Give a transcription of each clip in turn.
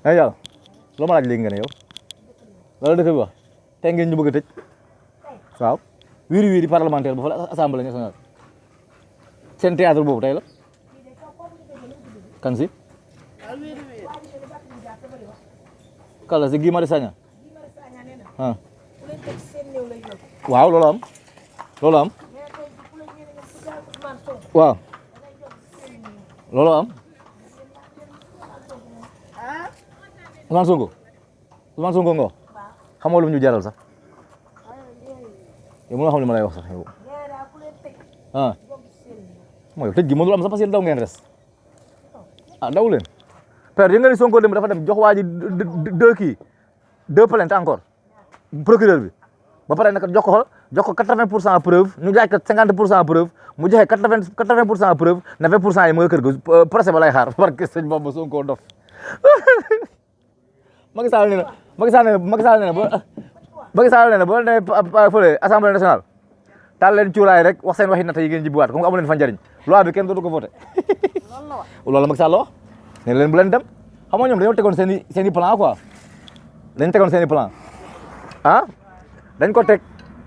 ay yàlla loo ma laaj léegi nga ne yow loolu dëkk bi wax tey ngeen ñu bëgg a tëj waaw wiiri wiiri parlementaire ba fa assemblée nationale seen théâtre boobu tey la kan si kala si Guy Marius Sagna ah waaw loolu am waaw loolu am Ousmane Sonko nga wax xamoo lu ñu jaral sax yow mën nga xam li ma lay wax sax yow ah mooy tëj gi mënul am sax parce que daw ngeen res ah daw leen père yi nga ni Sonko dem dafa dem jox waa ji deux plaintes encore procureur bi ba pare nag jox ko 80% preuve ñu jaaj ko 50% preuve mu joxe 80% preuve na 20% yi mooy kër ga procès ba lay xaar parce que sëñ Bamba Sonko dof Macky Sall nee na boo demee fële assemblée nationale taal leen cuuraay rek wax seen waxi nata yi ngeen jibbiwaat comme amu leen fa njariñ loi bi kenn dootu ko voté loolu la Macky Sall wax ne leen bu leen dem xam nga ñoom dañoo tegoon seen i plan quoi dañ tegoon seen i plan ah dañ ko teg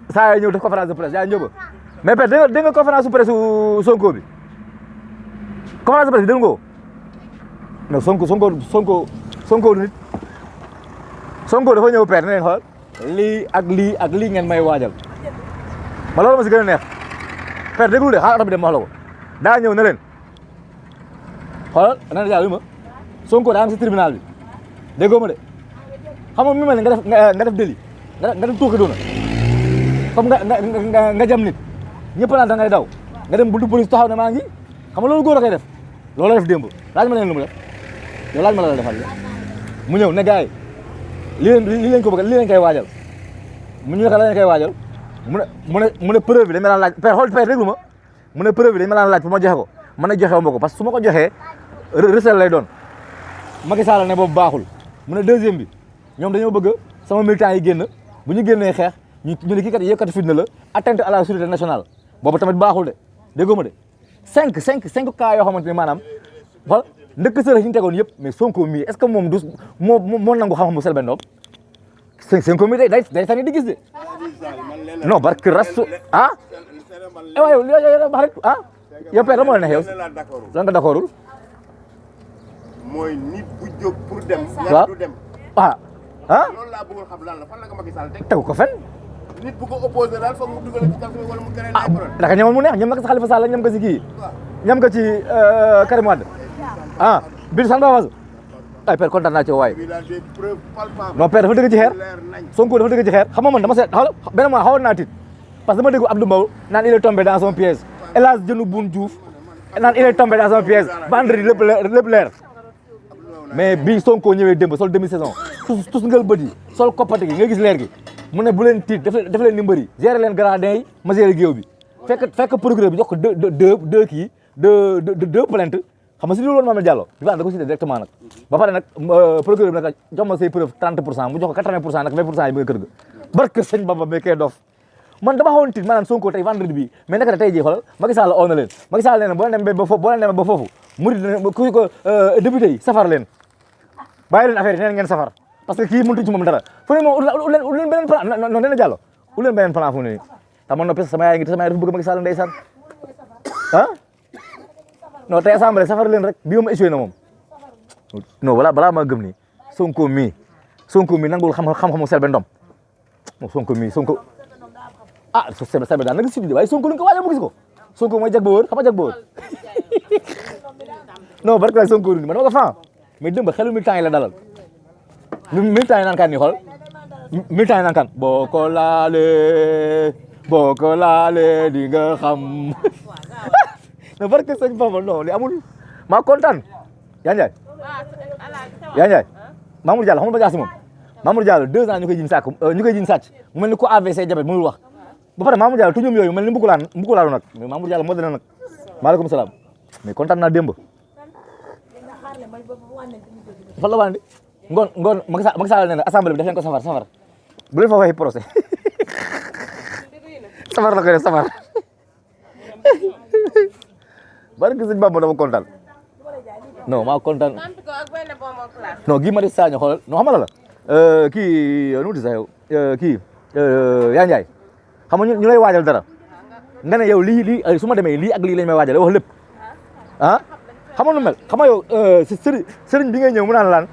saa yi ñëw def conférence de presse yaa ñëw ba mais père dégg nga conférence de presse Sonko bi conférence de presse bi dégg nga ko non Sonko nit Sonko dafa ñëw père ne leen xool lii ak lii ngeen may waajal ma loolu ma si gën a neex père déglu de xaaral bi dem ma wax la ko daa ñëw ne leen xoolal na jàll ma Sonko daa am si tribunal bi déggoo ma de xam nga mi mel ne nga def délit nga def tuuxi doona comme nga jam nit ñëpp naan da ngay daw nga dem buntu police taxaw ne maa ngi xam nga loolu góor a koy def loolu la def démb laaj ma leen lu mu def yow laaj ma la defal mu ñëw ne gars yi lii lañ ko bëgg lii lañ koy waajal mu ñu naka la lañ koy waajal mu ne preuve bi dañ ma daan laaj père xool père déglu ma mu ne preuve bi dañ ma daan laaj pour ma joxe ko man a joxe wu ma ko parce que su ma ko joxee recel lay doon Macky Sall ne boobu baaxul mu ne deuxième bi ñoom dañoo bëgg sama militant yi génn bu ñu génnee xeex ñu ne kii kat yëkkati fitna la atteinte à la sécurité nationale boobu tamit baaxul de déggoo ma de cinq cas yoo xamante ne maanaam xool ndëkk sërëx yi ñu tegoon yëpp mais Sonko mii est-ce que moom du moo nangu xam-xamu Selbé Ndom Sonko mii day tani di gis de non barke rasu ah waaw yow wax rek ah yow père dama la neex yow lan nga d'accordul mooy nit bu jóg pour dem waaw du dem ah loolu laa bëggoon xam lan la fan la ko Macky Sall tegu ko fen nit bu ko opposé daal foog mu dugal ci kaso wala mu créé ay problème daka ñamal mu neex ñam nga ci Khalifa Sall ñam nga ci kii ñam nga ci Karim Wade ah bir san ba was ay père kontaan naa ci waay non père dafa dëgg ci xeer Sonko dafa dëgg ci xeer xam nga man dama seet xaw benn mois xawoon naa tiit parce que dama dégg Abdou Mbow naan il est tombé dans son piège hélas jënu Boun Diouf naan il est tombé dans son piège vendredi lépp leer mais bi Sonko ñëwee démb sol demi saison tus ngal bët yi sol koppati gi nga gis leer gi mu ne bu leen tiit def leen ni mbëri gérer leen gradin yi ma gérer géew bi fekk procureur bi jox ko deux plaintes xam nga si loolu woon Mamadou Diallo bi da ko cité directement nag ba pare nag procureur bi nag jox ma say preuve 30% mu jox ko 80% nag 20% yi mu nga kër ga barke sëñ Bamba mais kay dof man dama xawoon tiit maanaam Sonko tey vendredi bi mais naka tey jii xoolal Macky Sall oo na leen Macky Sall nee na boo leen demee ba foofu murid ku ko député yi safar leen bàyyi leen affaire yi nee ngeen safar parce que kii mënut ci moom dara fu ne moom ut leen beneen plan non nee na Diallo ut leen beneen plan fu ne nii tax man noppi sama yaay dafa bëgg Macky Sall ndeysaan ah non tey assemblée safar leen rek bi moom échoué na moom non balaa maa gëm ni Sonko mii nangul xam-xamu Selbé Ndom Sonko ah Selbé daan na gis si waaye Sonko lu ko waajal mu gis ko Sonko mooy jag ba wër xam nga jag ba wër non barke la Sonko ni man dama ko fan mais démb xelu militant yi la dalal militant yi naan kan ni xool militant yi naan kan boo ko laalee di nga xam na barke sëñ Bamba non li amul maa kontaan yaa Ndiaye Mamour Diallo xam nga ba jaasi moom Mamour Diallo 2 ans ñu koy jiñ sàcc mu mel ni ku AVC diabète mënul wax ba pare Mamour Diallo tuñum yooyu mel ni mbukulaalu nag mais Mamour Diallo moo dina nag maaleykum salaam mais kontaan naa démb fan la wàññi ngoon Macky Sall nee na assemblée bi def leen ko safar bu leen fa waxee procès safar la koy def safar barke sëñ Bamba dama kontaan non maa kontaan non Guy Marius Sagna xoolal non xamala la kii nu mu di sax yow kii yaa Ndiaye xam nga ñu lay waajal dara nga ne yow lii su ma demee lii ak lii lañ may waajal wax lépp ah xam nga nu mel xam nga yow sëriñ bi ngay ñëw mu naan laan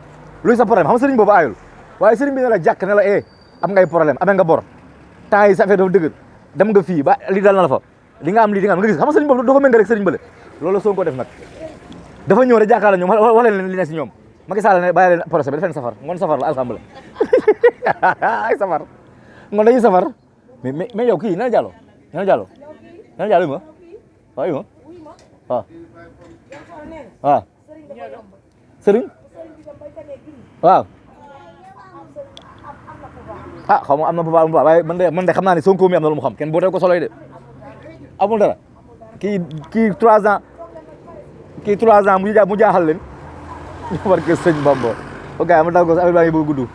luy sa problème xam nga sëriñ boobu aayul waaye sëriñ bi ne la jàkk ne la am ngay problème amee nga bor temps yi sa affaire dafa dëgër dem nga fii ba lii dal na la fa li nga am lii di nga am nga gis xam nga sëriñ boobu doo ko méngale rek sëriñ bële loolu Sonko def nag dafa ñëw rek jàkkaarloo ñoom wax leen li ne si ñoom Macky Sall ne bàyyi leen procès bi def leen safar ngoon safar la assemblée ay safar ngoon dañuy safar mais yow kii nee na Diallo yu ma waaw yu ma waaw waaw sëriñ waaw xaw ma am na pouvoir waaye man de xam naa ne Sonko mi am na lu mu xam kenn boo tee ko solo yi de amul dara kii 3 ans mu jaaxal leen ñu war ko sëñ Bamba ok ma daw ko sa affaire baa ngi bëgg gudd